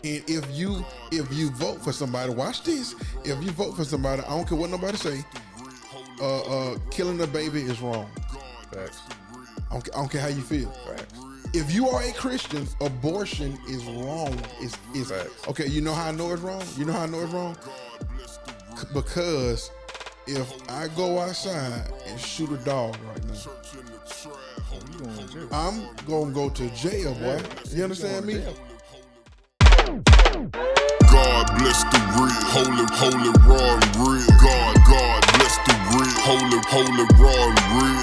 And if you vote for somebody, watch this. If you vote for somebody, I don't care what nobody say. Killing a baby is wrong. Facts. I don't care how you feel. Facts. If you are a Christian, abortion is wrong. Is Facts. okay. You know how I know it's wrong. You know how I know it's wrong because if I go outside and shoot a dog right now, I'm gonna go to jail, boy. You understand me? God bless the real, holy, raw and real. God bless the real, holy, raw and real.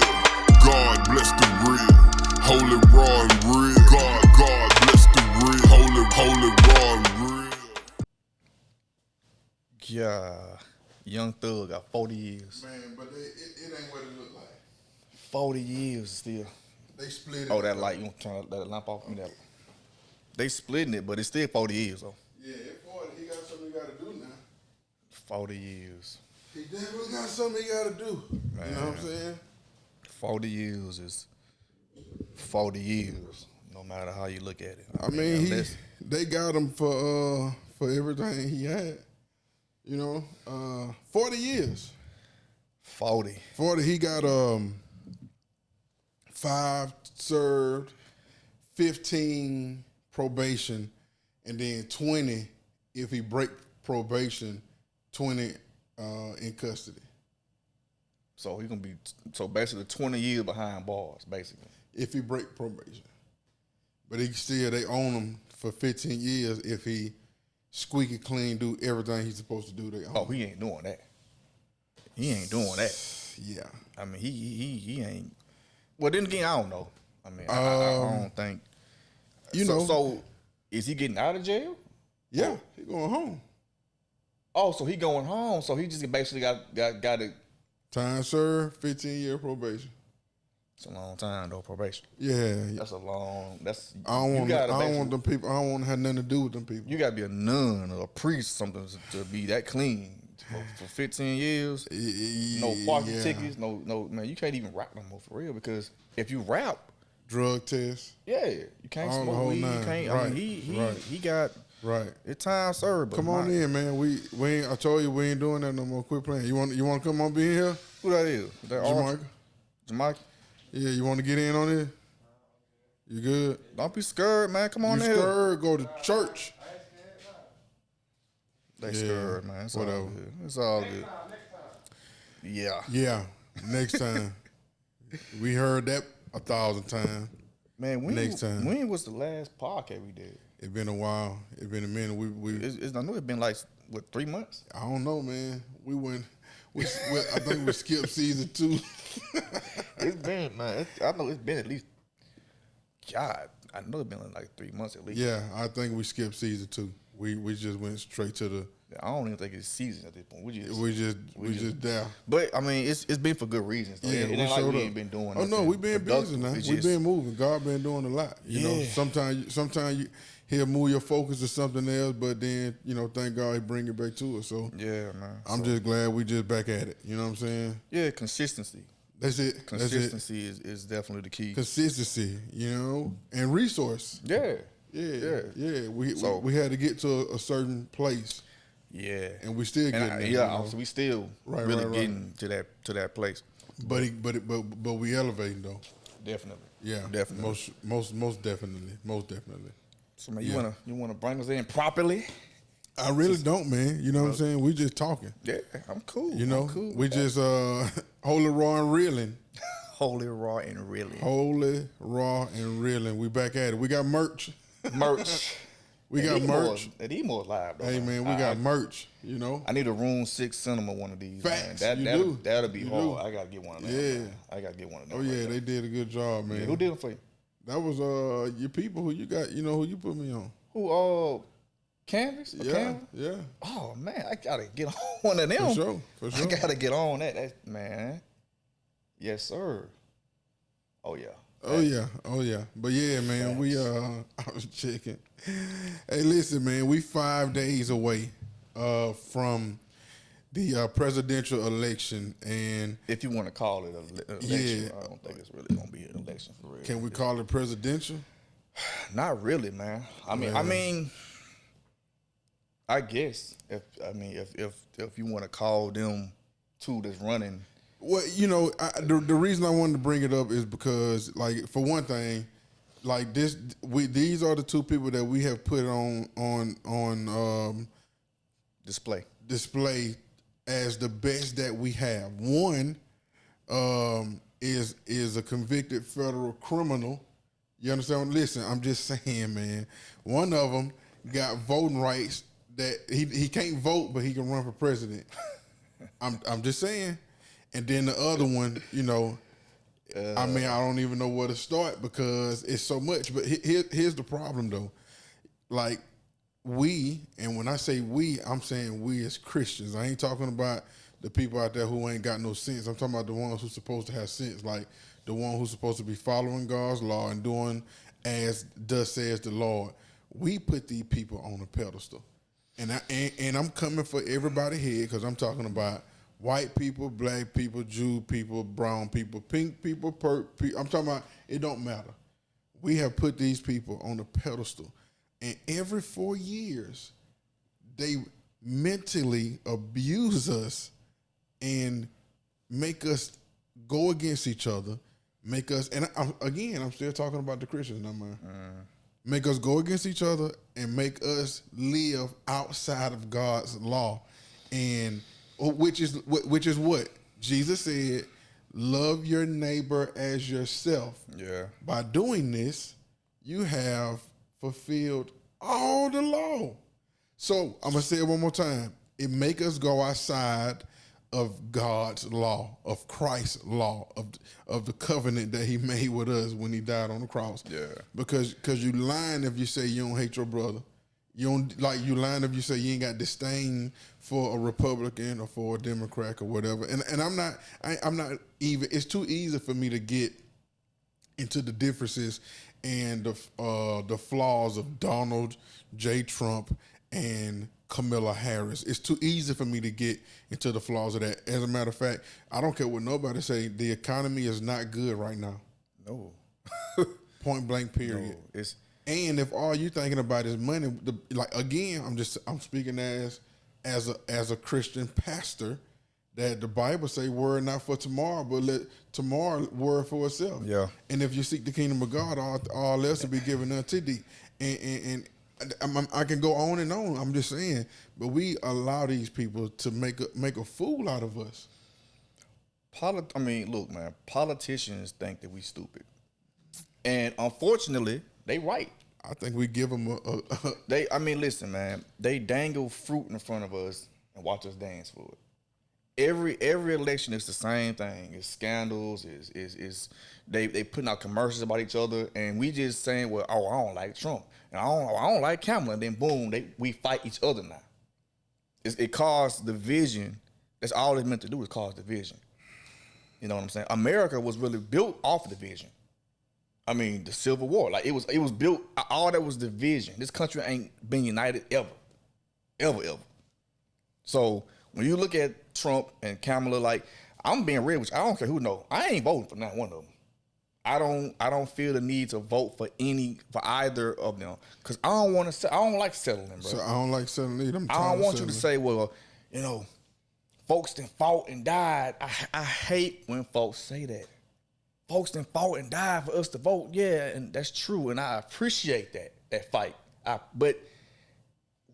God bless the real, holy, raw and real. God bless the real, holy, raw and real. Yeah, Young Thug got 40 years. Man, but it ain't what it look like. 40 years still. They split it. Oh, that light, you want to turn that lamp off? Me that. They splitting it, but it's still 40 years though. Yeah, he got something he got to do now. 40 years. He definitely got something he got to do. Man. You know what I'm saying? 40 years is 40 years, no matter how you look at it. I mean, they got him for everything he had. You know, 40 years. 40. He got 5 served, 15 probation, and then 20 if he break probation, 20 in custody. So he's gonna be basically 20 years behind bars, basically. If he break probation. But they own him for 15 years if he squeaky clean, do everything he's supposed to do. They own him. He ain't doing that. He ain't doing that. Yeah. I mean, he ain't. Well, then again, I don't know. I mean, I don't think. So is he getting out of jail? Yeah, he going home. Oh, so he going home. So he just basically got it. Time served, 15-year probation. It's a long time though, probation. Yeah. That's a long. I don't want them people. I don't want to have nothing to do with them people. You gotta be a nun or a priest, or something to be that clean for 15 years. No parking tickets. No man. You can't even rap no more for real because if you rap, drug test. Yeah, you can't smoke weed. You can't. Right. I mean, he got. Right. It's time served. Come on in, man. We ain't. I told you we ain't doing that no more. Quit playing. You want to come on be in here? Who that is? That Jamaica. Yeah, you want to get in on it? You good? Don't be scared, man. Come on in. You scared? Go to church. They scared, man. It's whatever. All good. It's all good. Yeah. Yeah. Next time. We heard that 1,000 times. Man, next time. When was the last podcast we did? It's been a while. It's been a minute. I know it's been like 3 months. I don't know, man. We went. I think we skipped season 2. It's been, man. I know it's been at least. God, I know it's been like 3 months at least. Yeah, I think we skipped season 2. We just went straight to the. I don't even think it's season at this point. We just there. But I mean, it's been for good reasons. Though. Yeah, it ain't like we ain't been doing. Oh no, we been busy now. We been moving. God been doing a lot. You know, sometimes he'll move your focus to something else, but then thank God he bring it back to us. So yeah, man. I'm just glad we just back at it. You know what I'm saying? Yeah, consistency. That's it. Consistency is definitely the key. Consistency, and resource. Yeah. We had to get to a certain place. Yeah, and we still getting there. So we still getting to that place. But we elevating though. Definitely. Yeah, definitely. Most definitely. So man, you wanna bring us in properly? I really don't, man. You know what I'm saying? We just talking. Yeah, I'm cool. I'm cool we just holy, raw, and reeling. Holy, raw, and reeling. Holy, raw, and reeling. We back at it. We got merch. We got merch. These more live though. Hey man, we got merch. I need a Room 6 cinema one of these. Facts. Man. That'll be hard. I gotta get one of them. Yeah, man. I gotta get one of them. Oh yeah, they did a good job, man. Yeah, who did it for you? That was your people who you got. Who you put me on. Who? Canvas? Yeah. Oh man, I gotta get on one of them. For sure. I gotta get on that. Man. Yes, sir. Oh yeah. Oh yeah. But yeah, man, we I was checking. Hey, listen, man, we 5 days away from the presidential election, and if you want to call it an election, I don't think it's really gonna be an election for real. Can we call it presidential? Not really, man. I mean, I guess if you want to call them two that's running. Well, you know, the reason I wanted to bring it up is because, like, for one thing, like these are the two people that we have put on Display as the best that we have. One is a convicted federal criminal. You understand? Listen, I'm just saying, man. One of them got voting rights that he can't vote, but he can run for president. I'm just saying. And then the other one, you know, I mean, I don't even know where to start because it's so much. But here's the problem, though. Like, we, and when I say we, I'm saying we as Christians. I ain't talking about the people out there who ain't got no sense. I'm talking about the ones who's supposed to have sense, like the one who's supposed to be following God's law and doing as thus says the Lord. We put these people on a pedestal. And I'm coming for everybody here because I'm talking about white people, black people, Jew people, brown people, pink people, I'm talking about, it don't matter. We have put these people on a pedestal. And every 4 years, they mentally abuse us and make us go against each other, make us, and I'm still talking about the Christians now, man. Make us go against each other and make us live outside of God's law. And which is what Jesus said, love your neighbor as yourself. Yeah. By doing this, you have fulfilled all the law. So I'm gonna say it one more time. It make us go outside of God's law, of Christ's law, of the covenant that he made with us when he died on the cross. Yeah. Because you lying if you say you don't hate your brother. You don't you lying if you say you ain't got disdain for a Republican or for a Democrat or whatever. And I'm not even. It's too easy for me to get into the differences and the flaws of Donald J. Trump and Kamala Harris. It's too easy for me to get into the flaws of that. As a matter of fact, I don't care what nobody say. The economy is not good right now. no. Point blank. Period. No, And if all you thinking about is money, I'm speaking as a Christian pastor, that the Bible say, "Worry not for tomorrow, but let tomorrow worry for itself." Yeah. And if you seek the kingdom of God, all else will be given unto thee. And I can go on and on. I'm just saying, but we allow these people to make a fool out of us. Look, man. Politicians think that we stupid, and unfortunately, they right. I think we give them Listen, man. They dangle fruit in front of us and watch us dance for it. Every election is the same thing. It's scandals. Is they putting out commercials about each other, and we just saying, well, I don't like Trump, and I don't like Kamala, and then boom, we fight each other now. It caused division. That's all it's meant to do, is cause division. You know what I'm saying? America was really built off of division. I mean, the Civil War, like it was built. All that was division. This country ain't been united ever. So when you look at Trump and Kamala, like, I'm being real with you. I don't care who know. I ain't voting for not one of them. I don't feel the need to vote for either of them, because I don't like settling, bro. So I don't like settling either. I don't want you to say, well, you know, folks that fought and died. I hate when folks say that. Folks that fought and died for us to vote. Yeah, and that's true, and I appreciate that fight. But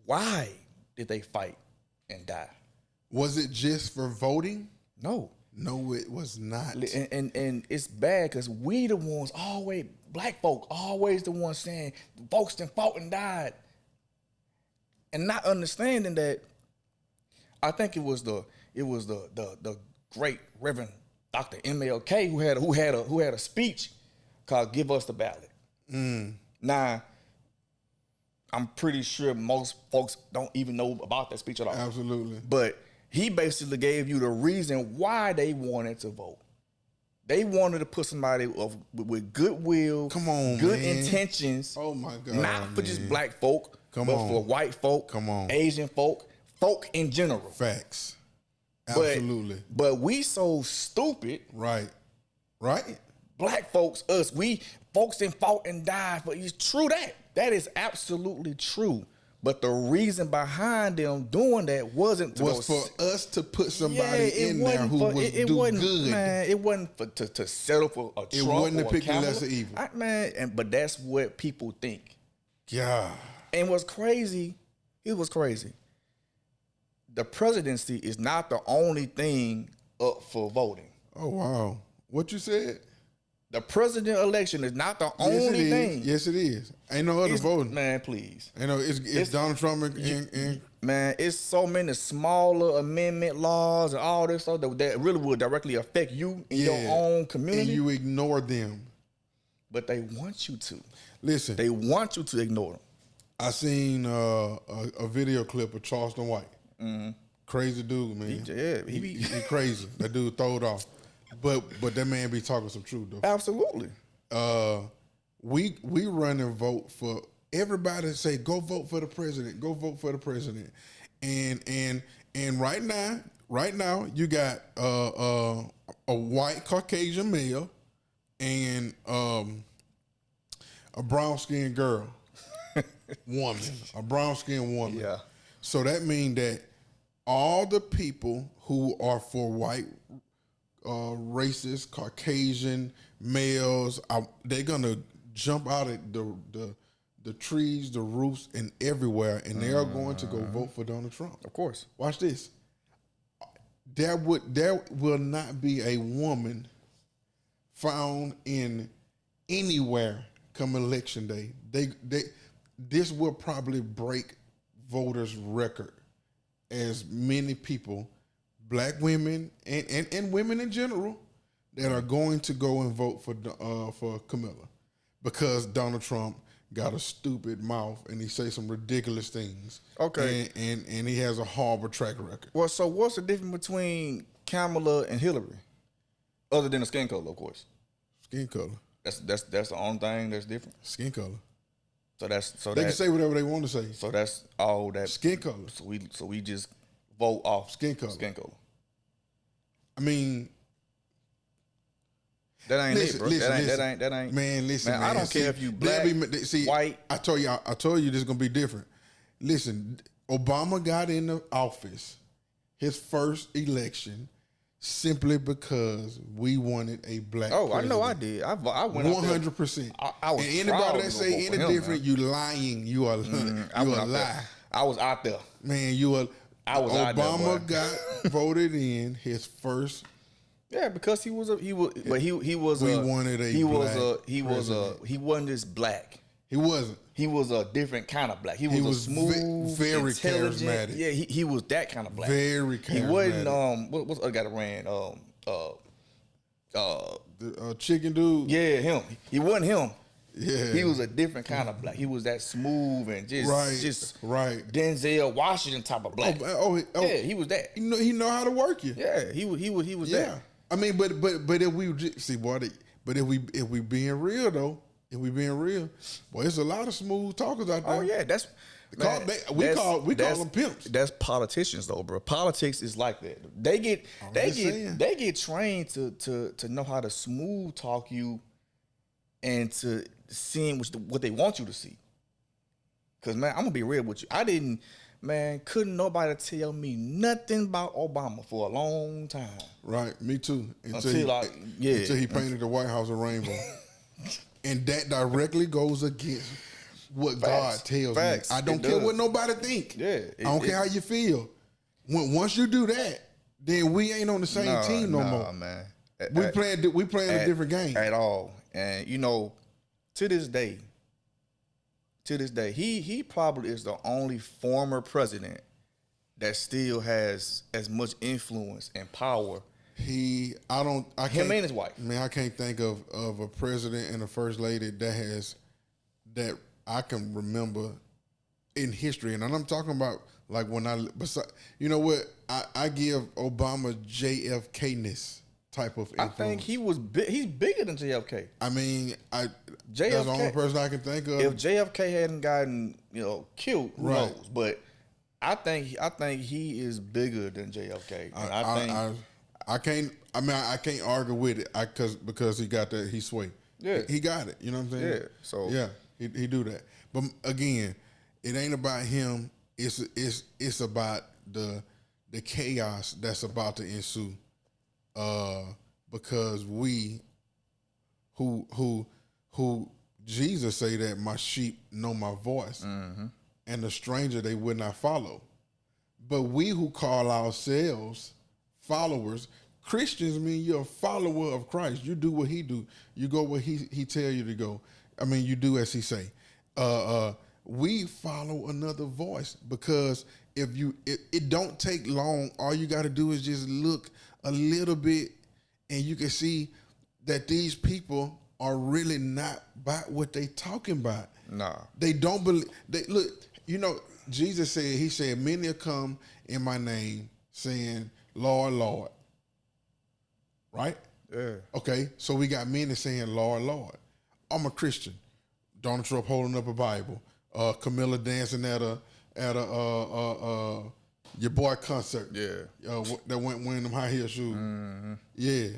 why did they fight and die? Was it just for voting? No, it was not. And it's bad because we the ones always, black folk always the ones saying folks that fought and died, and not understanding that. I think it was the great Reverend Dr. MLK who had a speech called "Give Us the Ballot." Now, I'm pretty sure most folks don't even know about that speech at all. Absolutely. But he basically gave you the reason why they wanted to vote. They wanted to put somebody with goodwill, good intentions. Oh my God! Not for just black folk, but for white folk, Asian folk in general. Facts. Absolutely. But we so stupid. Right. Black folks, us, we folks that fought and died. But it's true that is absolutely true. But the reason behind them doing that wasn't to Was go for us to put somebody in there who was do wasn't, good. Man, it wasn't for to settle for a It Trump wasn't to or pick a the Kamala. lesser evil. But that's what people think. Yeah. And what's crazy, it was crazy. The presidency is not the only thing up for voting. Oh wow. What you said? The president election is not the only thing. Yes, it is. Ain't no other voting. Man, please. You know, it's Donald Trump and Man, it's so many smaller amendment laws and all this stuff that really will directly affect you in your own community. And you ignore them. But they want you to. Listen, They want you to ignore them. I seen a video clip of Charleston White. Crazy dude, man. He crazy. That dude throwed off. But that man be talking some truth though. absolutely. We run and vote for everybody. Say go vote for the president. Go vote for the president. And right now you got a white Caucasian male and a brown skinned girl, a brown skinned woman. Yeah. So that means that all the people who are for white, racist, Caucasian males, they're gonna jump out of the trees, the roofs, and everywhere, and they are going to go vote for Donald Trump. Of course. Watch this. There will not be a woman found in anywhere come election day. This will probably break voters' record as many people, black women and women in general, that are going to go and vote for Kamala because Donald Trump got a stupid mouth and he say some ridiculous things. Okay. And he has a horrible track record. Well, so what's the difference between Kamala and Hillary? Other than the skin color, of course. Skin color. That's the only thing that's different. Skin color. They Can say whatever they want to say. So that's all that. Skin color. So we just vote off Skin color. Skin color. I mean, that ain't listen, it, bro. listen, That ain't. Man, listen, man. I don't care if you black, white. I told you this is gonna be different. Listen, Obama got in the office, his first election, simply because we wanted a black. Oh, president. I know I did. I went 100%. I was and proud anybody to that go say vote for any him, different, man. you lying. You are I you went a out lie. there. I was out there. Man, you are. I was out there, Obama boy. got voted in his first. Yeah, because he was. He was We wanted a He was black He wasn't just black. He wasn't. He was a different kind of black. He was a smooth, very intelligent. charismatic. Yeah, he was that kind of black. Very charismatic. He wasn't. What's the other guy that ran? The chicken dude. Yeah, him. He wasn't him. Yeah. He was a different kind of black. He was that smooth and just right. Denzel Washington type of black. Yeah, he was that. He know how to work you. Yeah, he was Yeah. that. I mean, but if we see boy, but if we being real though, boy, there's a lot of smooth talkers out there. Oh yeah, We call them pimps. That's politicians though, bro. Politics is like that. They get trained to know how to smooth talk you and to seeing what they want you to see. Cause man, I'm gonna be real with you. Couldn't nobody tell me nothing about Obama for a long time. Right, me too. Until he painted the White House a rainbow. And that directly goes against what God tells me. I don't care what nobody think. Yeah, I don't care how you feel. Once you do that, then we ain't on the same team no more. Man. We playing a different game at all. And to this day, he probably is the only former president that still has as much influence and power. Him and his wife. Man, I can't think of a president and a first lady that I can remember in history. And I'm talking about like you know what? I give Obama JFK-ness type of influence. I think he's bigger than JFK. I mean, that's the only person I can think of. If JFK hadn't gotten killed, who Right. knows? But I think he is bigger than JFK. I can't argue with it because he got that. He sway. Yeah, he got it. You know what I'm saying? Yeah. So yeah, he do that. But again, It ain't about him. It's about the chaos that's about to ensue. Because we who Jesus say that my sheep know my voice, and the stranger they would not follow. But we who call ourselves followers, Christians, mean you're a follower of Christ. You do what he do. You go where he tell you to go. I mean, you do as he say. We follow another voice because it don't take long. All you got to do is just look a little bit, and you can see that these people are really not about what they talking about. Nah, they don't believe. They look. You know, Jesus said. He said, "Many will come in my name, saying, Lord, Lord." Right? Yeah. Okay. So we got many saying, Lord, Lord. I'm a Christian. Donald Trump holding up a Bible. Camilla dancing at a your boy concert. Yeah. That went wearing them high heel shoes. Yeah.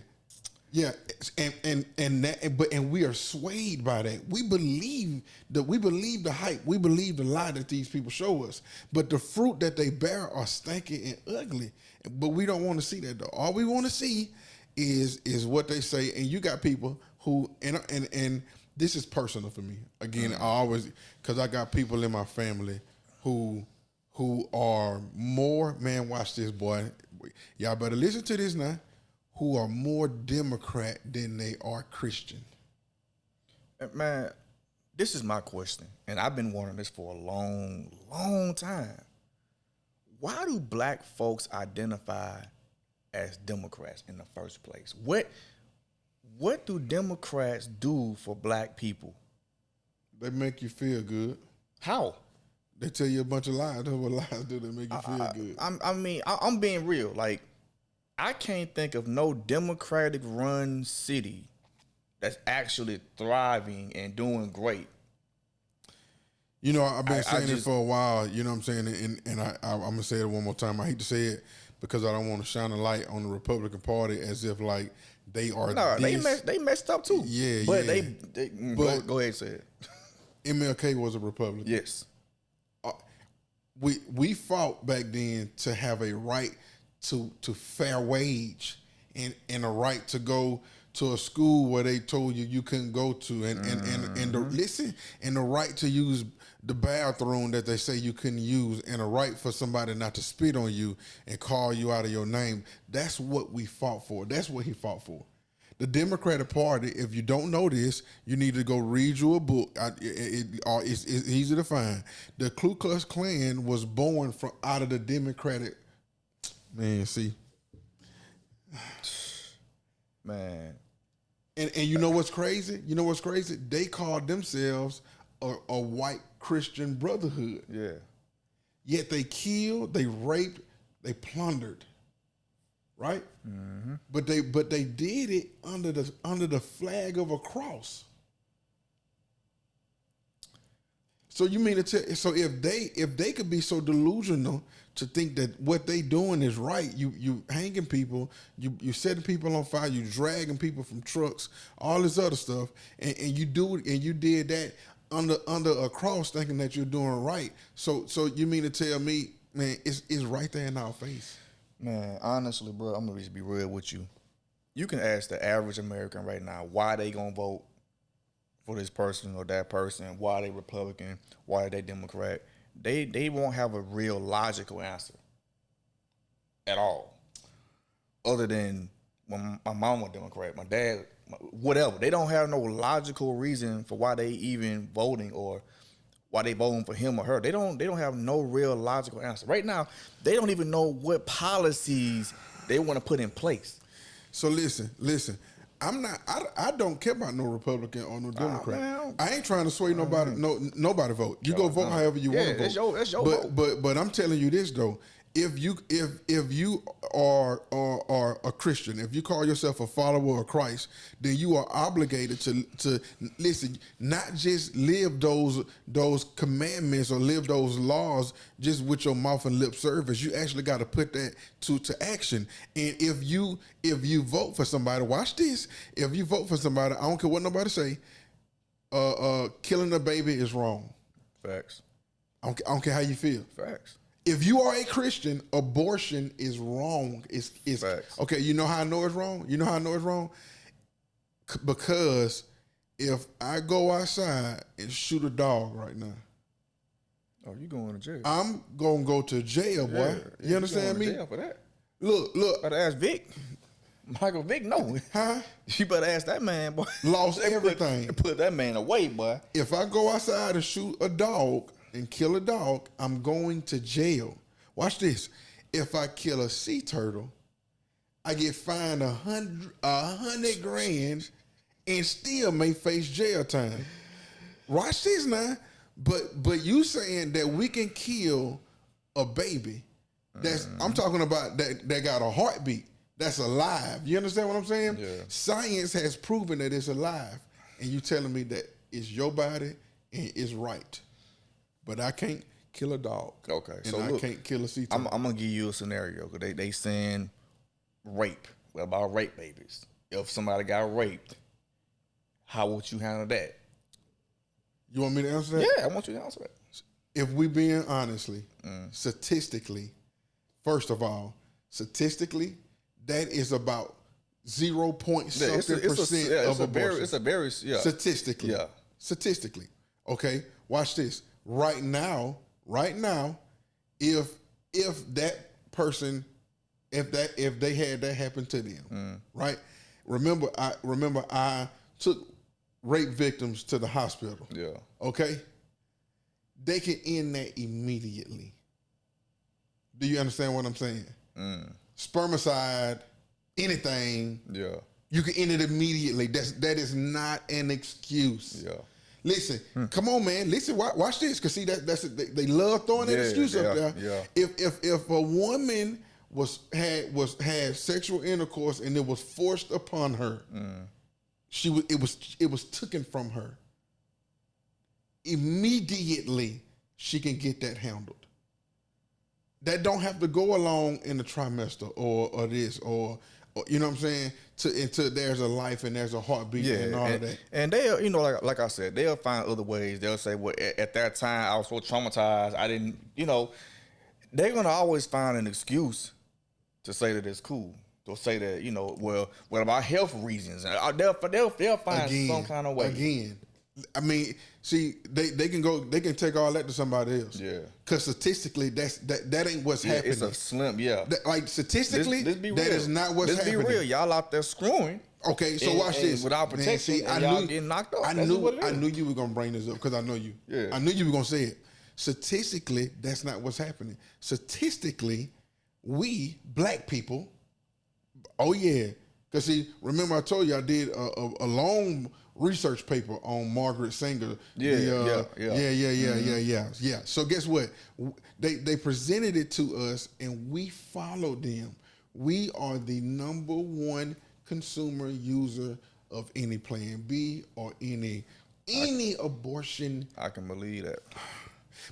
Yeah, and we are swayed by that. We believe the hype. We believe the lie that these people show us. But the fruit that they bear are stinky and ugly. But we don't want to see that though. All we want to see is what they say. And you got people who and this is personal for me. Again, I always because I got people in my family who are more, man. Watch this, boy. Y'all better listen to this now. Who are more Democrat than they are Christian. Man, this is my question, and I've been wondering this for a long, long time. Why do black folks identify as Democrats in the first place? What do Democrats do for black people? They make you feel good. How? They tell you a bunch of lies. That's what lies do. They make you feel good. I'm being real. Like, I can't think of no Democratic run city that's actually thriving and doing great. You know, I've been saying it for a while, you know what I'm saying? And I'm going to say it one more time. I hate to say it because I don't want to shine a light on the Republican Party as if like they are they messed up too. Yeah, but yeah. they go ahead and say it. MLK was a Republican. Yes. We fought back then to have a right to fair wage and a right to go to a school where they told you couldn't go to and the right to use the bathroom that they say you couldn't use and a right for somebody not to spit on you and call you out of your name. That's what we fought for. That's what he fought for. The Democratic Party, if you don't know this, you need to go read you a book. It's easy to find. The Ku Klux Klan was born from out of the Democratic. Man, see. Man. And you know what's crazy? You know what's crazy? They called themselves a white Christian brotherhood. Yeah. Yet they killed, they raped, they plundered. Right? Mm-hmm. But they did it under the flag of a cross. So you mean to tell? So if they could be so delusional to think that what they doing is right, you hanging people, you setting people on fire, you dragging people from trucks, all this other stuff, and you do it, and you did that under a cross, thinking that you're doing right. So you mean to tell me, man, it's right there in our face. Man, honestly, bro, I'm gonna just be real with you. You can ask the average American right now why they gonna vote for this person or that person, why they Republican, why they Democrat. They won't have a real logical answer at all. Other than when my mom was Democrat, my dad, whatever. They don't have no logical reason for why they even voting or why they voting for him or her. They don't have no real logical answer. Right now, they don't even know what policies they want to put in place. So listen. I don't care about no Republican or no Democrat. I ain't trying to sway nobody. Nobody vote. You go vote however you want to vote. That's your vote. But I'm telling you this though. If you are a Christian, if you call yourself a follower of Christ, then you are obligated to listen, not just live those commandments or live those laws just with your mouth and lip service. You actually got to put that to action. And if you vote for somebody, watch this. If you vote for somebody, I don't care what nobody say, killing a baby is wrong. Facts. I don't care how you feel. Facts. If you are a Christian, abortion is wrong. It's Facts. okay. You know how I know it's wrong? You know how I know it's wrong? Because if I go outside and shoot a dog right now, oh, you going to jail? I'm gonna go to jail, boy. You understand me? Jail for that. Look. Better ask Vic. Michael Vick, no. Huh? You better ask that man, boy. Lost everything. Put that man away, boy. If I go outside and shoot a dog and kill a dog, I'm going to jail. Watch this. If I kill a sea turtle, I get fined $100 grand and still may face jail time. Watch this now. But you saying that we can kill a baby? That's I'm talking about that got a heartbeat. That's alive. You understand what I'm saying? Yeah. Science has proven that it's alive, and you telling me that it's your body and it's right, but I can't kill a dog. Okay, and so I look, can't kill a sea turtle. I'm gonna give you a scenario because they saying rape. What about rape babies? If somebody got raped, how would you handle that? You want me to answer that? Yeah, I want you to answer that. If we being honestly, statistically, first of all, statistically, that is about 0 point something percent of abortion. It's a very statistically. Yeah. Statistically. Okay, watch this. Right now, if that person, if they had that happen to them, right? Remember I took rape victims to the hospital. Yeah. Okay? They can end that immediately. Do you understand what I'm saying? Spermicide, anything. Yeah. You can end it immediately. That is not an excuse. Yeah. Listen, come on, man. Listen, watch this. Cause see they love throwing that excuse up there. Yeah. If a woman had sexual intercourse and it was forced upon her, it was taken from her. Immediately, she can get that handled. That don't have to go along in the trimester or this or you know what I'm saying, until there's a life and there's a heartbeat and all of that. And they'll, like I said, they'll find other ways. They'll say, well, at that time I was so traumatized, I didn't, they're gonna always find an excuse to say that it's cool. They'll say that, well, what about health reasons? They'll find some kind of way. Again, I mean, see, they can take all that to somebody else. Yeah. Because statistically, that ain't what's happening. It's a slim, like statistically, that is not what's happening. Let's be real. Y'all out there screwing. Okay, so watch this. Without protection, see, y'all getting knocked off. I knew you were gonna bring this up because I know you. Yeah. I knew you were gonna say it. Statistically, that's not what's happening. Statistically, we black people. Oh yeah, because see, remember I told you I did a long research paper on Margaret Sanger. Yeah. So guess what? They presented it to us, and we followed them. We are the #1 consumer user of any Plan B or any abortion. I can believe that.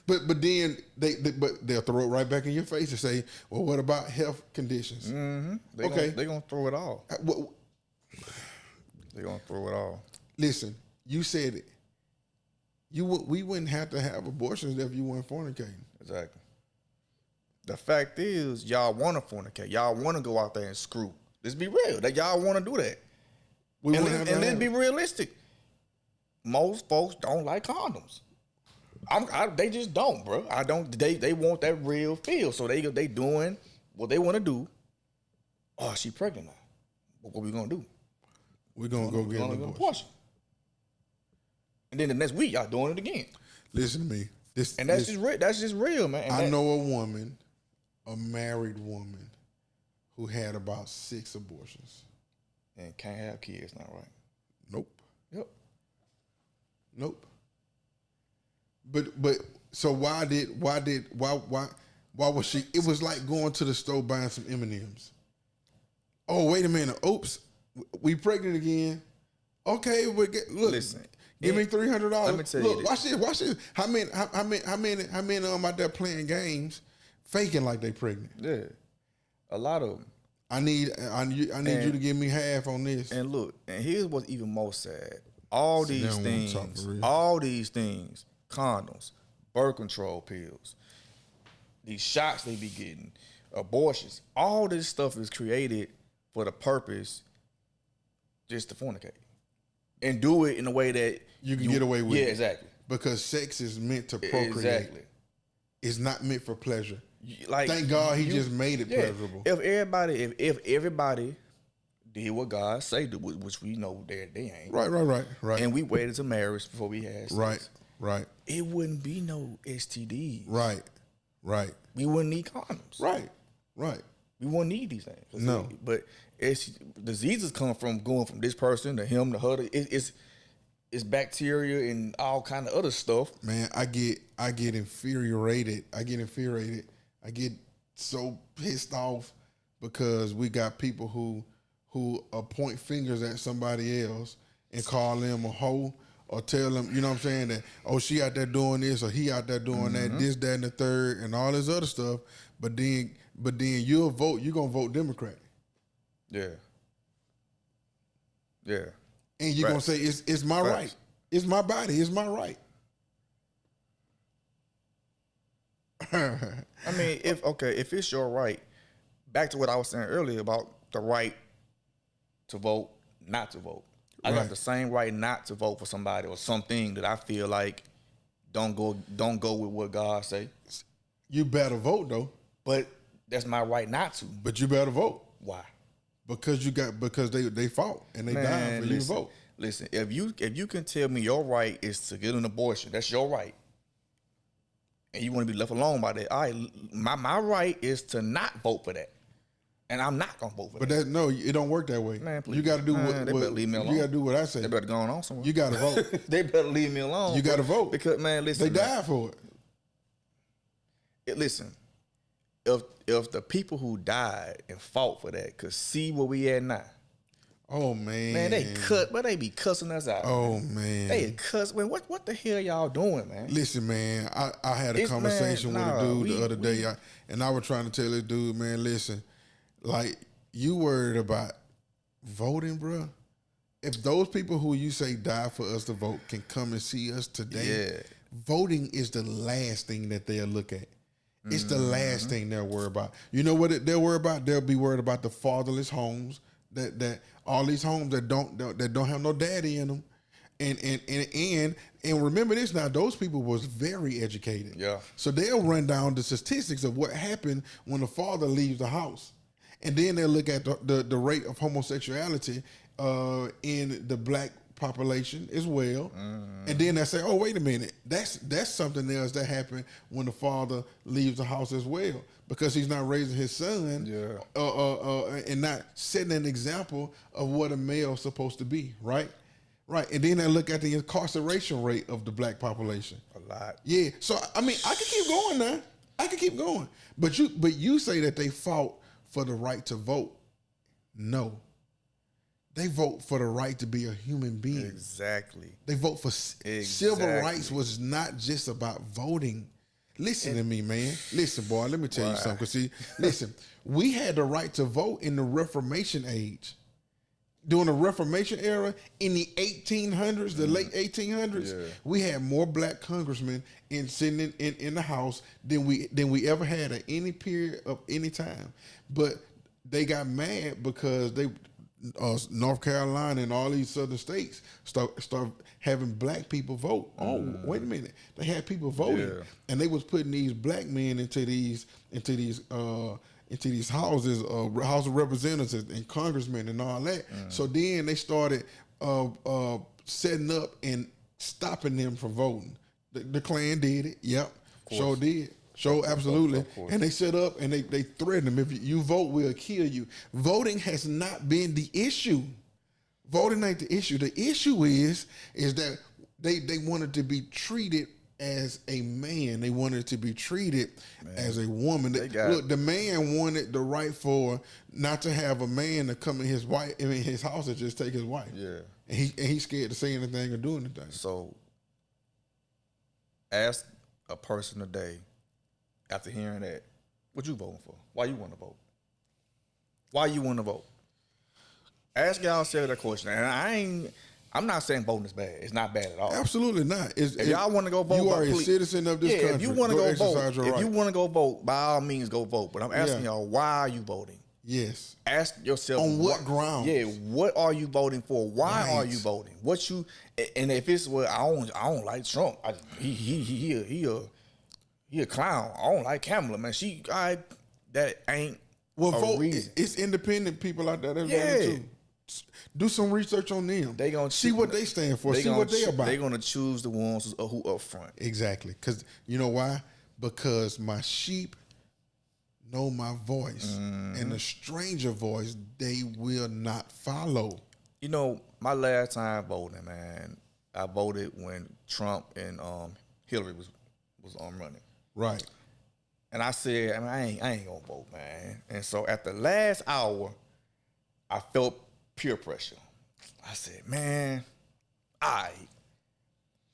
But then they'll throw it right back in your face and say, well, what about health conditions? Mm-hmm. They're gonna throw it all. They're gonna throw it all. Listen, you said it. We wouldn't have to have abortions if you weren't fornicating. Exactly. The fact is, y'all want to fornicate. Y'all want to go out there and screw. Let's be real. That y'all want to do that. And let's be realistic. Most folks don't like condoms. They just don't, bro. I don't. They want that real feel, so they doing what they want to do. Oh, she pregnant now. What we gonna do? We're gonna go get an abortion. And then the next week, y'all doing it again. Listen to me. That's just real, man. And I know a woman, a married woman, who had about 6 abortions. And can't have kids now, right? Nope. Yep. Nope. But so why was she? It was like going to the store buying some M&Ms. Oh, wait a minute. Oops, we pregnant again. Okay, look. Listen, give me $300. Let me tell you this. Watch this. How many out there playing games, faking like they pregnant? Yeah, a lot of them. I need you to give me half on this. And look, and here's what's even more sad. All these things, condoms, birth control pills, these shots they be getting, abortions. All this stuff is created for the purpose just to fornicate and do it in a way that You can get away with yeah, it. exactly. Because sex is meant to procreate. Exactly. It's not meant for pleasure. Like, Thank God he just made it pleasurable. If everybody did what God say, which we know they ain't. Right. And we waited to marriage before we had sex. Right. It wouldn't be no STDs. Right. We wouldn't need condoms. Right. We wouldn't need these things. No. But diseases come from going from this person to him to her. It's bacteria and all kind of other stuff. Man, I get infuriated. I get so pissed off because we got people who point fingers at somebody else and call them a hoe or tell them, you know what I'm saying, that, oh, she out there doing this or he out there doing that, this, that, and the third, and all this other stuff. But then you're gonna vote Democrat. Yeah. And you're gonna say it's my right. It's my body, it's my right. I mean, if it's your right, back to what I was saying earlier about the right to vote, not to vote. I got the same right not to vote for somebody or something that I feel like don't go with what God say. You better vote though. But that's my right not to. But you better vote. Why? Because they fought and they died for you to vote. Listen, if you can tell me your right is to get an abortion, that's your right. And you want to be left alone by that. All right, my right is to not vote for that. And I'm not gonna vote for that. But no, it don't work that way. Man, please. You gotta do they better leave me alone. You gotta do what I say. They better go on somewhere. You gotta vote. They better leave me alone. You gotta vote. Because man, listen. They died for it. Listen, if the people who died and fought for that could see where we at now. Oh man. Man, they be cussing us out. Oh man. They cuss. Man, what the hell y'all doing, man? Listen, man, I had a conversation with a dude the other day, and I was trying to tell this dude, man, listen, like, you worried about voting, bro? If those people who you say died for us to vote can come and see us today, voting is the last thing that they'll look at. It's the last thing they'll worry about. You know what they'll worry about? They'll be worried about the fatherless homes, that all these homes that don't have no daddy in them. And remember this now, those people was very educated. Yeah. So they'll run down the statistics of what happened when the father leaves the house. And then they'll look at the rate of homosexuality in the black population as well. And then they say, oh, wait a minute, that's something else that happened when the father leaves the house as well, because he's not raising his son and not setting an example of what a male's supposed to be, right? Right. And then they look at the incarceration rate of the black population. A lot. Yeah. So I mean, I can keep going now. I can keep going. But you say that they fought for the right to vote. No. They vote for the right to be a human being. Exactly. They vote for civil rights was not just about voting. Listen to me, man. Listen, boy, let me tell you something. 'Cause see, listen, we had the right to vote in the Reformation age. During the Reformation era, in the 1800s, the late 1800s, we had more black congressmen sitting in the House than we ever had at any period of any time. But they got mad because North Carolina and all these southern states start having black people vote. Oh, wait a minute! They had people voting, and they was putting these black men into these houses, House of Representatives and congressmen and all that. So then they started setting up and stopping them from voting. The Klan did it. Yep, sure did. Sure, absolutely. And they set up and they threatened them. If you vote, we'll kill you. Voting has not been the issue. Voting ain't the issue. The issue is that they wanted to be treated as a man. They wanted to be treated as a woman. Look, the man wanted the right for not to have a man to come in his house and just take his wife. Yeah. And he's scared to say anything or do anything. So ask a person today, after hearing that, what you voting for? Why you want to vote? Why you want to vote? Ask yourself that question. And I'm not saying voting is bad. It's not bad at all. Absolutely not. If y'all want to go vote, you are a please, citizen of this country. If you want to go vote, right. if you want to go vote, by all means go vote. But I'm asking y'all, why are you voting? Yes. Ask yourself on what grounds? Yeah, what are you voting for? Why are you voting? What you and if it's I don't like Trump. He a clown. I don't like Kamala, man. That ain't vote. Reason. It's independent people out there that voting too. Do some research on them. They gonna see what they stand for. See what they about. They gonna choose the ones who up front. Exactly. Because you know why? Because my sheep know my voice, and a stranger voice they will not follow. You know, my last time voting, man, I voted when Trump and Hillary was running. Right. And I said, I ain't gonna vote, man. And so at the last hour, I felt peer pressure. I said, man,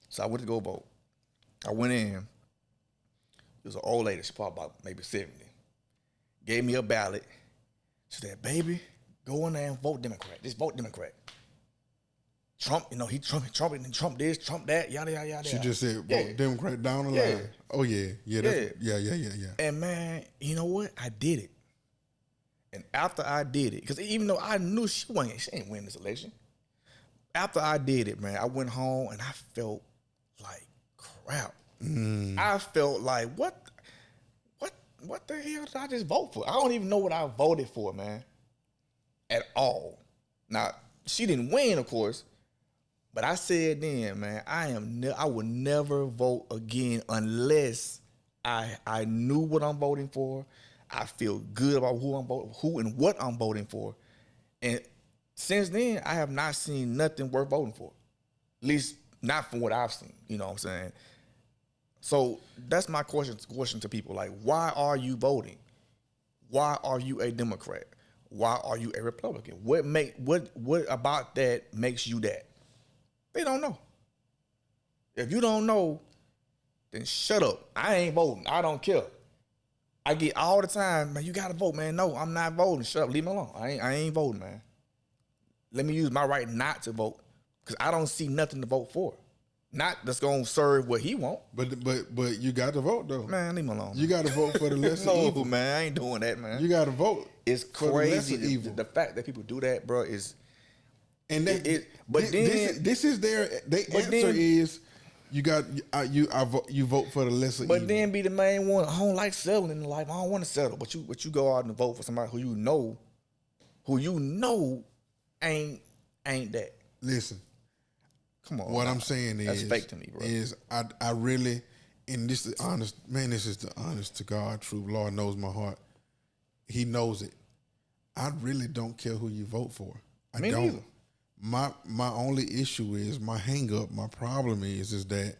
So I went to go vote. I went in. It was an old lady. She probably about maybe 70. Gave me a ballot. She said, baby, go in there and vote Democrat. Just vote Democrat. Trump, he Trump this, Trump that, yada, yada, yada. She just said, vote Democrat down the line. Oh, yeah. Yeah. And, man, you know what? I did it. And after I did it, because even though I knew she ain't winning this election, after I did it, man, I went home and I felt like crap. I felt like, what the hell did I just vote for? I don't even know what I voted for, man, at all. Now, she didn't win, of course, but I said then, man, I would never vote again unless I knew what I'm voting for. I feel good about who and what I'm voting for. And since then, I have not seen nothing worth voting for. At least not from what I've seen, you know what I'm saying? So that's my question to people. Like, why are you voting? Why are you a Democrat? Why are you a Republican? What about that makes you that? They don't know. If you don't know, then shut up. I ain't voting. I don't care. I get all the time, man, you gotta vote, man. No, I'm not voting. Shut up. Leave me alone. I ain't voting, man. Let me use my right not to vote because I don't see nothing to vote for. Not that's gonna serve what he want. But you got to vote though. Man, leave me alone. You got to vote for the lesser no, evil. man, I ain't doing that, man. You got to vote. It's crazy. The fact that people do that, bro, is. And this is their answer is you vote for the lesser evil. But then be the main one. I don't like settling in life. I don't want to settle. But you go out and vote for somebody who you know ain't that. Listen. Come on. What I'm saying that's fake to me, bro. Is I really, and this is honest, man, this is the honest to God truth. Lord knows my heart. He knows it. I really don't care who you vote for. Me neither. My only issue is, my hang up, my problem is that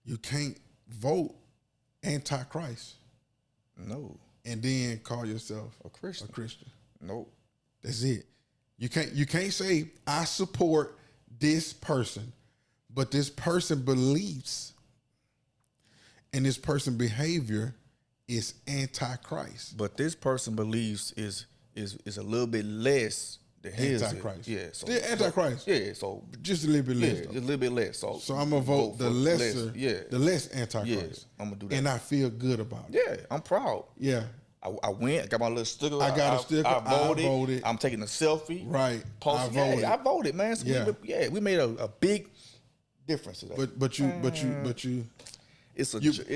you can't vote anti-Christ. No. And then call yourself a Christian. Nope. That's it. You can't say I support this person, but this person beliefs and this person behavior is anti-Christ. But this person beliefs is a little bit less than his. Anti-Christ. Yeah. So, still anti-Christ. So just a little bit less. Just a little bit less. So I'm gonna vote the lesser. The less anti-Christ. Yeah, I'm gonna do that. And I feel good about it. Yeah, I'm proud. Yeah. I went, got my little sticker. I got a sticker. I voted. I'm taking a selfie. Right. I voted. I voted, man. So we made a big difference today. But you.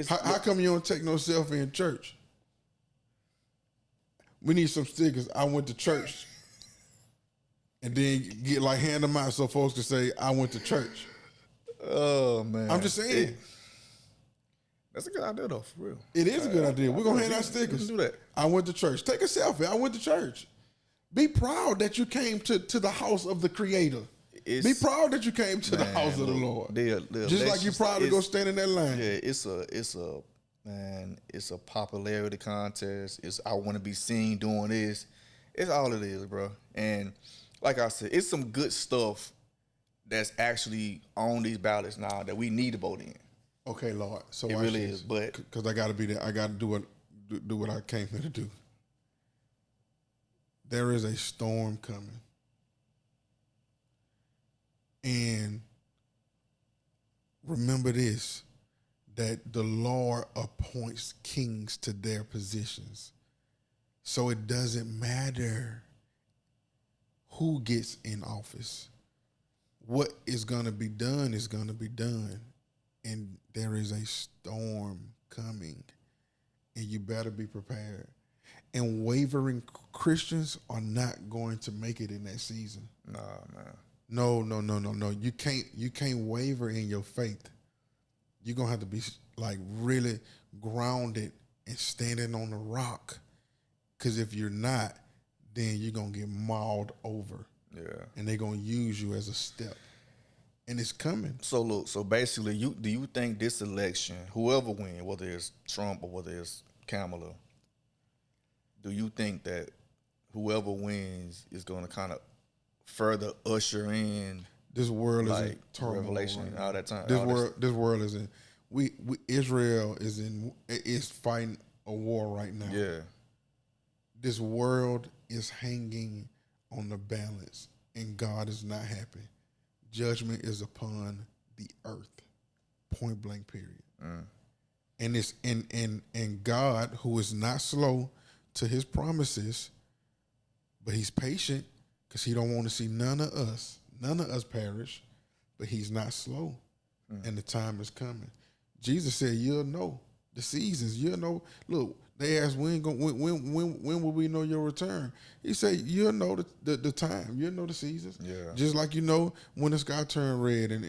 How come you don't take no selfie in church? We need some stickers. I went to church, and then hand them out so folks can say I went to church. Oh man, I'm just saying. That's a good idea, though, for real. It is a good idea. We're going to hand out stickers. We can do that. I went to church. Take a selfie. I went to church. Be proud that you came to the house of the Creator. Be proud that you came to the house of the Lord. Just like you're proud to go stand in that line. Yeah, it's a popularity contest. I want to be seen doing this. It's all it is, bro. And like I said, it's some good stuff that's actually on these ballots now that we need to vote in. Okay, Lord. So it really is, but because I got to be there, I got to do what I came here to do. There is a storm coming. And remember this, that the Lord appoints kings to their positions. So it doesn't matter who gets in office. What is going to be done is going to be done. And there is a storm coming. And you better be prepared. And wavering Christians are not going to make it in that season. Nah, man. No. You can't waver in your faith. You're gonna have to be like really grounded and standing on the rock. Cause if you're not, then you're gonna get mauled over. Yeah. And they're gonna use you as a step. And it's coming. So look, so basically do you think this election, whoever wins, whether it's Trump or whether it's Kamala, do you think that whoever wins is gonna kind of further usher in This world is in like turmoil. revelation right and all that time? This world is in Israel is fighting a war right now. Yeah. This world is hanging on the balance, and God is not happy. Judgment is upon the earth. Point blank, period. And it's and God, who is not slow to his promises, but he's patient because he don't want to see none of us perish, but he's not slow. And the time is coming. Jesus said, you'll know the seasons. You'll know. Look, they asked, when will we know your return? He said, you'll know the time. You'll know the seasons. Yeah. Just like you know when the sky turned red and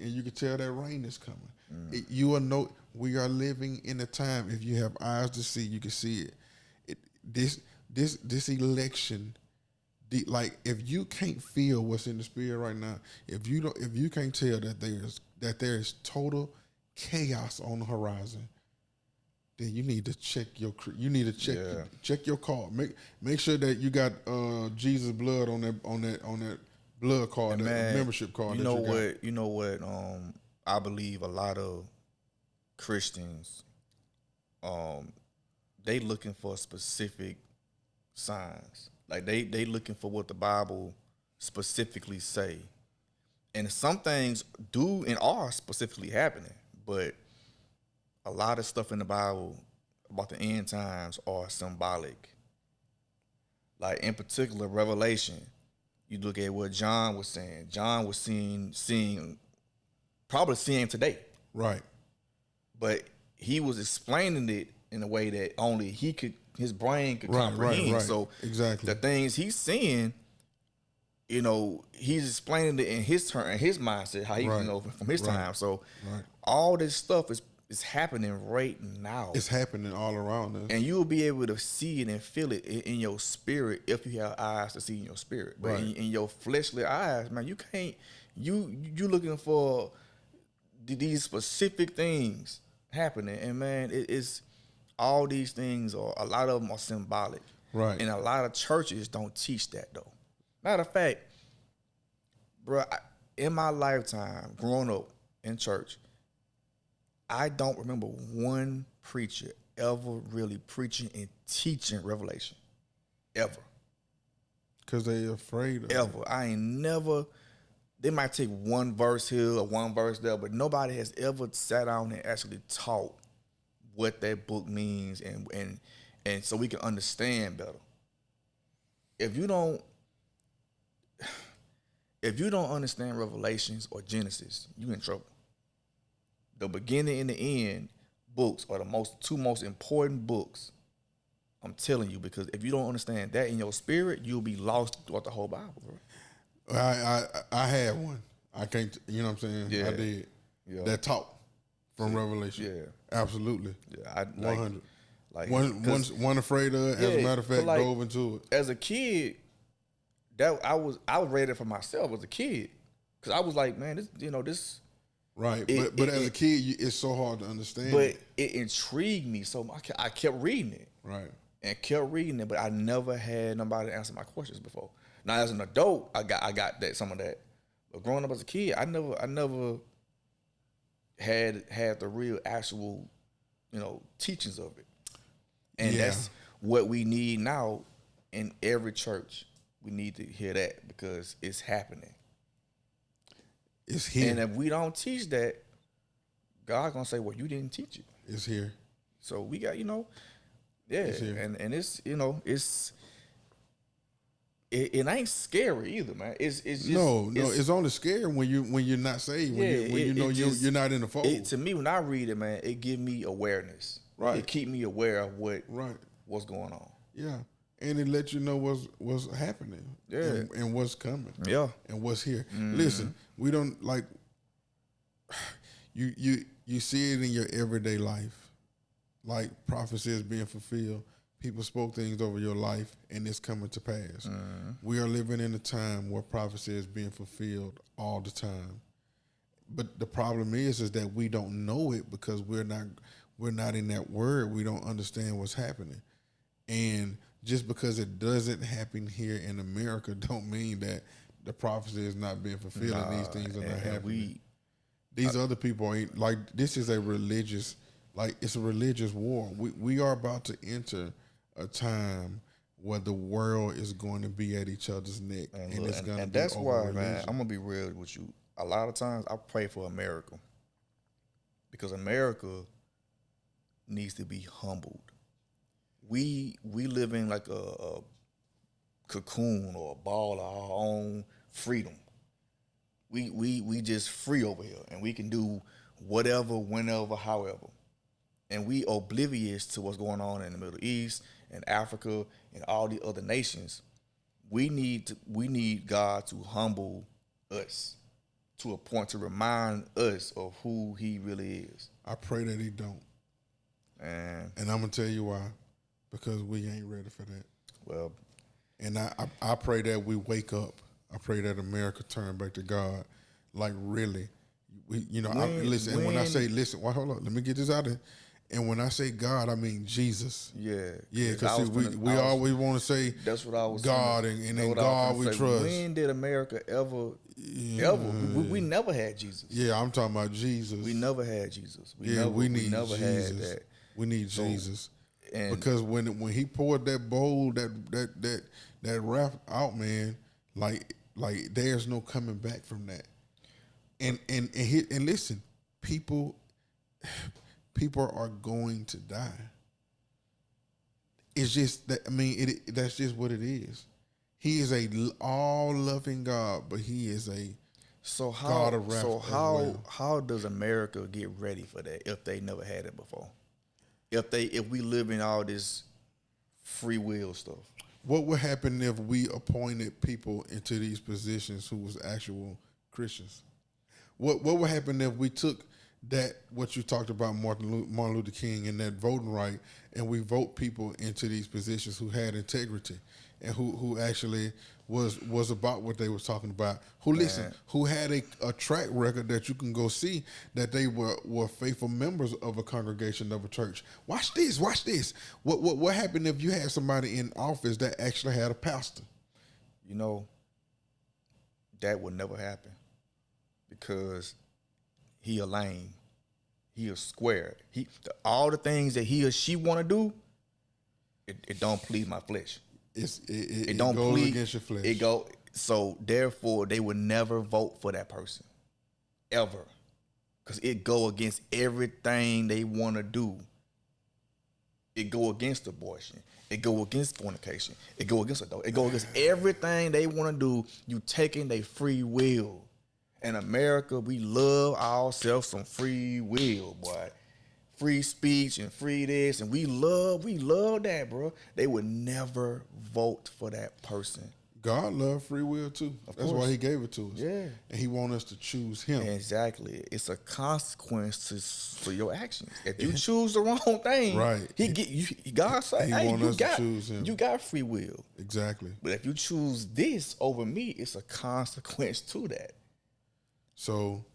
you can tell that rain is coming. You will know we are living in a time. If you have eyes to see, you can see it. This election, like if you can't feel what's in the spirit right now, if you can't tell that there is total chaos on the horizon, then you need to check check your card. Make sure that you got Jesus blood on that blood card, And that man, membership card. You know what? I believe a lot of Christians, they looking for specific signs. Like they looking for what the Bible specifically say. And some things do and are specifically happening, but a lot of stuff in the Bible about the end times are symbolic. Like in particular, Revelation, you look at what John was saying. John was probably seeing today. Right. But he was explaining it in a way that only his brain could comprehend. Right. So exactly the things he's seeing, he's explaining it in his turn, in his mindset, how he from his time. So all this stuff is happening right now. It's happening all around us. And you'll be able to see it and feel it in your spirit if you have eyes to see in your spirit. But in your fleshly eyes, man, you can't. You looking for these specific things happening, and man, it's all these things, or a lot of them are symbolic. Right. And a lot of churches don't teach that though. Matter of fact, bro, in my lifetime growing up in church, I don't remember one preacher ever really preaching and teaching Revelation. Ever. Because they're afraid of Ever. I ain't never. They might take one verse here or one verse there, but nobody has ever sat down and actually taught what that book means and so we can understand better. If you don't understand Revelations or Genesis, you in trouble. The beginning and the end books are the two most important books. I'm telling you, because if you don't understand that in your spirit, you'll be lost throughout the whole Bible, bro. I had one. I can't. You know what I'm saying? Yeah. I did. Yeah. That taught from Revelation. Yeah. Absolutely. Yeah. 100. Like one afraid of it. As a matter of fact, dove into it. As a kid, I was ready for myself as a kid, because I was like, man, this. Right, but as a kid, it's so hard to understand. But it intrigued me, so I kept reading it. Right. And kept reading it, but I never had nobody answer my questions before. Now as an adult, I got some of that. But growing up as a kid, I never had the real actual, teachings of it. And that's what we need now in every church. We need to hear that because it's happening. It's here. And if we don't teach that, God gonna say, "Well, you didn't teach it." It's here. So we got, yeah, here. and it's it ain't scary either, man. It's just it's only scary when you're not saved, when you're not in the fold. To me, when I read it, man, it give me awareness. Right. It keep me aware of what's going on. Yeah. And it lets you know what's happening. Yeah. And what's coming. Yeah. And what's here. Listen, we don't like you see it in your everyday life. Like prophecy is being fulfilled. People spoke things over your life, and it's coming to pass. We are living in a time where prophecy is being fulfilled all the time. But the problem is that we don't know it because we're not in that word. We don't understand what's happening. And just because it doesn't happen here in America don't mean that the prophecy is not being fulfilled and these things are not happening. These other people ain't, like, this is a religious, like, it's a religious war. We are about to enter a time where the world is going to be at each other's neck, and it's going to be that's over why, religion. man, I'm gonna be real with you. A lot of times I pray for America because America needs to be humbled. We live in like a cocoon or a ball of our own freedom. We just free over here, and we can do whatever, whenever, however. And we oblivious to what's going on in the Middle East and Africa and all the other nations. We need God to humble us to a point to remind us of who He really is. I pray that He don't. And I'm going to tell you why. Because we ain't ready for that. Well, and I pray that we wake up. I pray that America turn back to God. Like, really. When I say, hold on, let me get this out there. And when I say God, I mean Jesus. Yeah. Yeah, because we always want to say that's what I was God, and in God we trust. When did America ever? We never had Jesus. Yeah, I'm talking about Jesus. We never had Jesus. We need Jesus. Had that. We need Jesus. And because when He poured that bowl, that wrath out, man, like there's no coming back from that. And listen, people are going to die. It's just that, that's just what it is. He is a all-loving God, but He is a God of wrath. So how does America get ready for that if they never had it before? If we live in all this free will stuff? What would happen if we appointed people into these positions who was actual Christians? What would happen if we took that, what you talked about, Martin Luther King, and that voting right, and we vote people into these positions who had integrity and who actually was about what they was talking about, who had a track record that you can go see that they were faithful members of a congregation of a church. Watch this. What happened if you had somebody in office that actually had a pastor? That would never happen because he a lame. He a square. All the things that he or she want to do, it don't please my flesh. It don't goes please against your flesh. So therefore they would never vote for that person, ever, because it go against everything they want to do. It go against abortion. It go against fornication. It go against adultery. It go against everything they want to do. You taking their free will. In America, we love ourselves some free will, boy. Free speech and free this, and we love that, bro. They would never vote for that person. God loved free will too. That's why He gave it to us. Yeah, and He wants us to choose Him. Exactly. It's a consequence for your actions. If you choose the wrong thing, right? God say, He wants us to choose Him. You got free will. Exactly. But if you choose this over me, it's a consequence to that. So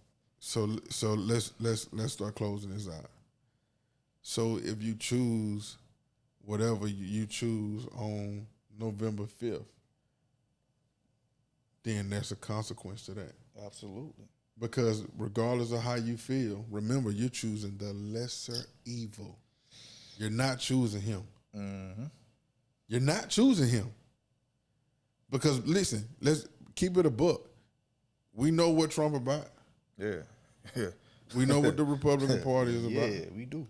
let's start closing this out. So if you choose whatever you choose on November 5th, then there's a consequence to that. Absolutely. Because regardless of how you feel, remember, you're choosing the lesser evil. You're not choosing Him. Mm-hmm. You're not choosing Him. Because listen, let's keep it a book. We know what Trump about. Yeah. Yeah. We know what the Republican Party is about. Yeah, we do.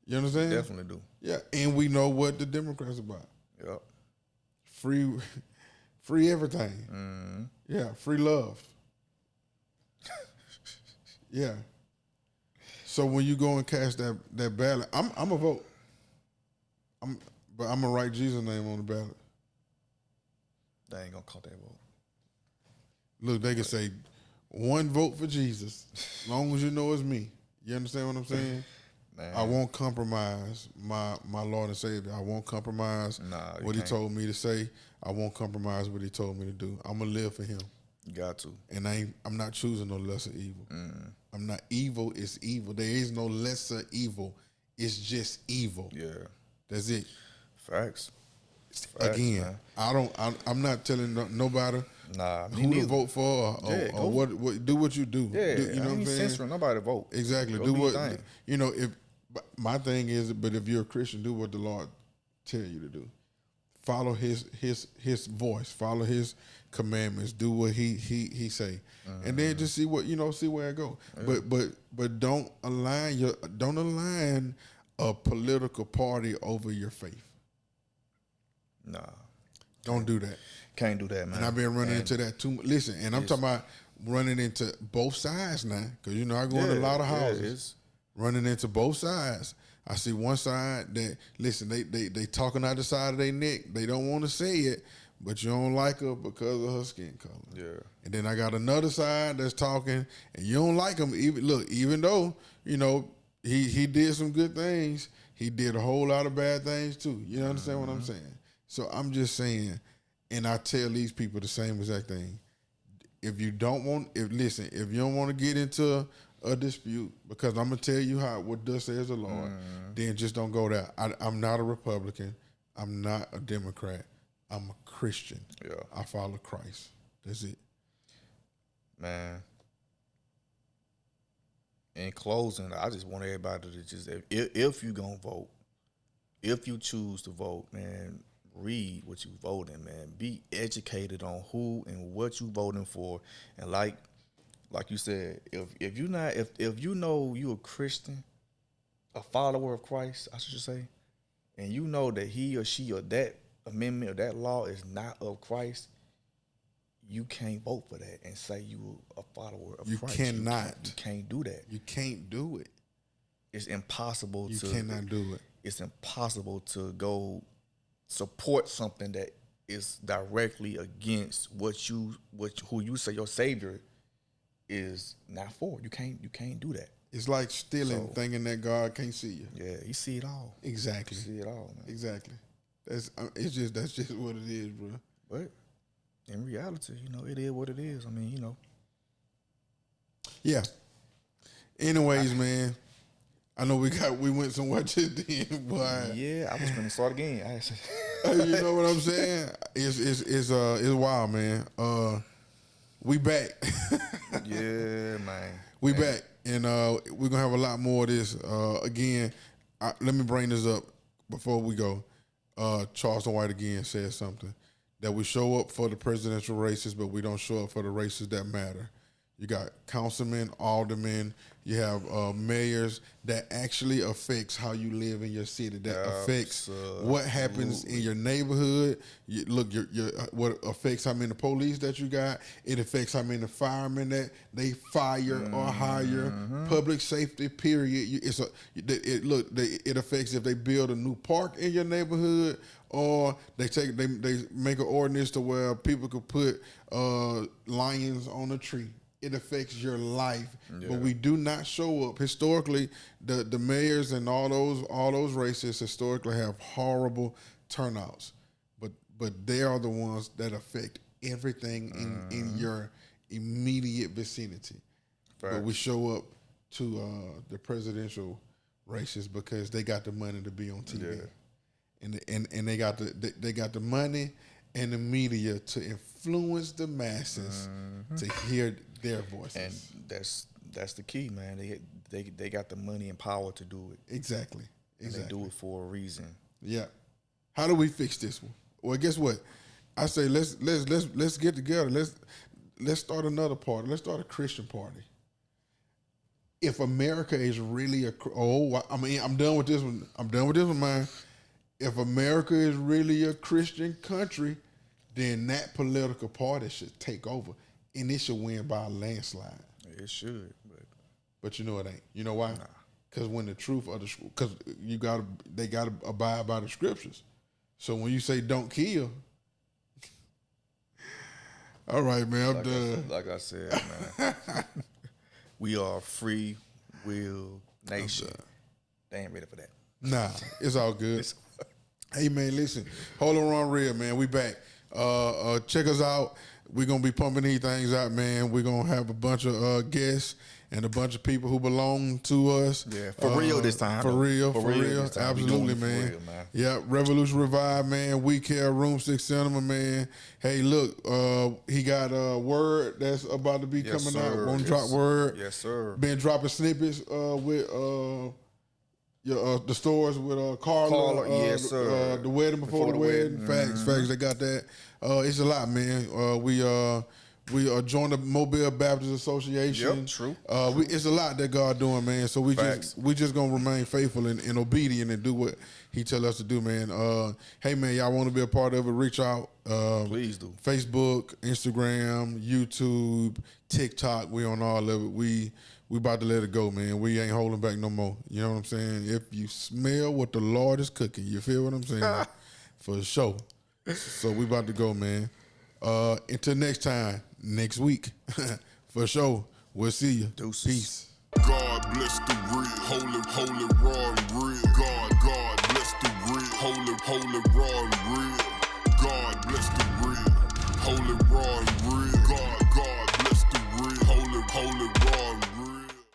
You understand? Definitely do. Yeah, and we know what the Democrats about. Yep. Free everything. Mm-hmm. Yeah, free love. Yeah. So when you go and cast that ballot, I'm a vote. But I'm gonna write Jesus' name on the ballot. They ain't gonna call that vote. Look, they can say one vote for Jesus, as long as you know it's me. You understand what I'm saying? Man. I won't compromise my Lord and Savior. I won't compromise what He told me to say. I won't compromise what He told me to do. I'm gonna live for Him. You got to. And I'm not choosing no lesser evil. Mm. I'm not evil. It's evil. There is no lesser evil. It's just evil. Yeah. That's it. Facts. Again, man. I'm not telling nobody who to vote for or what. Do what you do. Yeah, you know what I'm saying? Censoring nobody to vote. Exactly. Go do do what your thing. you know. If my thing is, but if you're a Christian, do what the Lord tell you to do. Follow His voice. Follow His commandments. Do what He say, and then just see what see where it go. Yeah. But don't align a political party over your faith. Nah. Don't do that. Can't do that, man. And I've been running into that too much. Listen, and I'm talking about running into both sides now, because I go in a lot of houses. Running into both sides. I see one side that, listen, they talking out the side of their neck. They don't want to say it, but you don't like her because of her skin color. Yeah. And then I got another side that's talking, and you don't like him. Even though, he did some good things, he did a whole lot of bad things too. You understand what I'm saying? So I'm just saying, and I tell these people the same exact thing. If you don't want to get into a dispute, because I'm gonna tell you what thus says the Lord, then just don't go there. I'm not a Republican. I'm not a Democrat. I'm a Christian. Yeah. I follow Christ. That's it. Man. In closing, I just want everybody to just, if you gonna vote, if you choose to vote, man, read what you voting, man. Be educated on who and what you voting for. And like you said, if you know you a Christian, a follower of Christ, I should say, and you know that he or she or that amendment or that law is not of Christ, you can't vote for that and say you a follower of Christ. You cannot. You can't do that. You can't do it. It's impossible. You cannot do it. It's impossible to go support something that is directly against who you say your savior is not for. You can't do that. It's like stealing, thinking that God can't see you. Yeah, He see it all. Exactly. He see it all, man. Exactly. That's just what it is, bro. But in reality, it is what it is. I mean, Yeah. Anyways, man, I know we went somewhere just then, but yeah, I was gonna start again. You know what I'm saying? It's wild, man. We back. Yeah, man. We back, and we're gonna have a lot more of this. Again, let me bring this up before we go. Charleston White again said something, that we show up for the presidential races, but we don't show up for the races that matter. You got councilmen, aldermen, you have mayors. That actually affects how you live in your city. That affects what happens in your neighborhood. What affects how many police that you got. It affects how many firemen that they fire or hire. Public safety, period. It affects if they build a new park in your neighborhood, or they make an ordinance to where people could put lions on a tree. It affects your life, but we do not show up. Historically, the mayors and all those races historically have horrible turnouts, but they are the ones that affect everything in your immediate vicinity. Right. But we show up to the presidential races because they got the money to be on TV, and they got the money and the media to influence the masses to hear their voices. And that's the key, man. They got the money and power to do it. Exactly. And they do it for a reason. Yeah. How do we fix this one? Well, guess what? I say let's get together. Let's start another party. Let's start a Christian party. if America is really I'm done with this one. I'm done with this one, man. If America is really a Christian country, then that political party should take over, and it should win by a landslide. It should, but you know it ain't. You know why? Because when the truth of because they gotta abide by the scriptures. So when you say don't kill, all right, man, I'm done. Like I said, man, we are a free will nation. They ain't ready for that. Nah, it's all good. Hey, man, listen, hold on, real, man. We back. Check us out. We're gonna be pumping these things out, man. We're gonna have a bunch of guests and a bunch of people who belong to us. Yeah, for real this time. For real. Absolutely, man. For real, man. Yeah, Revolution Revive, man. We Care, Room 6 Cinema, man. Hey, look, he got a word that's about to be coming out. Won't drop word. Yes, sir. Been dropping snippets with the stores with Carla. Yes, sir. The wedding before the wedding. Facts. They got that. It's a lot, man. We joined the Mobile Baptist Association. Yep, true. It's a lot that God doing, man. So we just gonna remain faithful and obedient and do what He tell us to do, man. Hey, man, y'all want to be a part of it? Reach out. Please do. Facebook, Instagram, YouTube, TikTok. We on all of it. We about to let it go, man. We ain't holding back no more. You know what I'm saying? If you smell what the Lord is cooking, you feel what I'm saying? For sure. So we about to go, man. Until next time, next week. For sure. We'll see you. Deuces. Peace. God bless the real, holy, raw and real. God bless the real, holy, raw and real. God bless the real, holy, raw and real.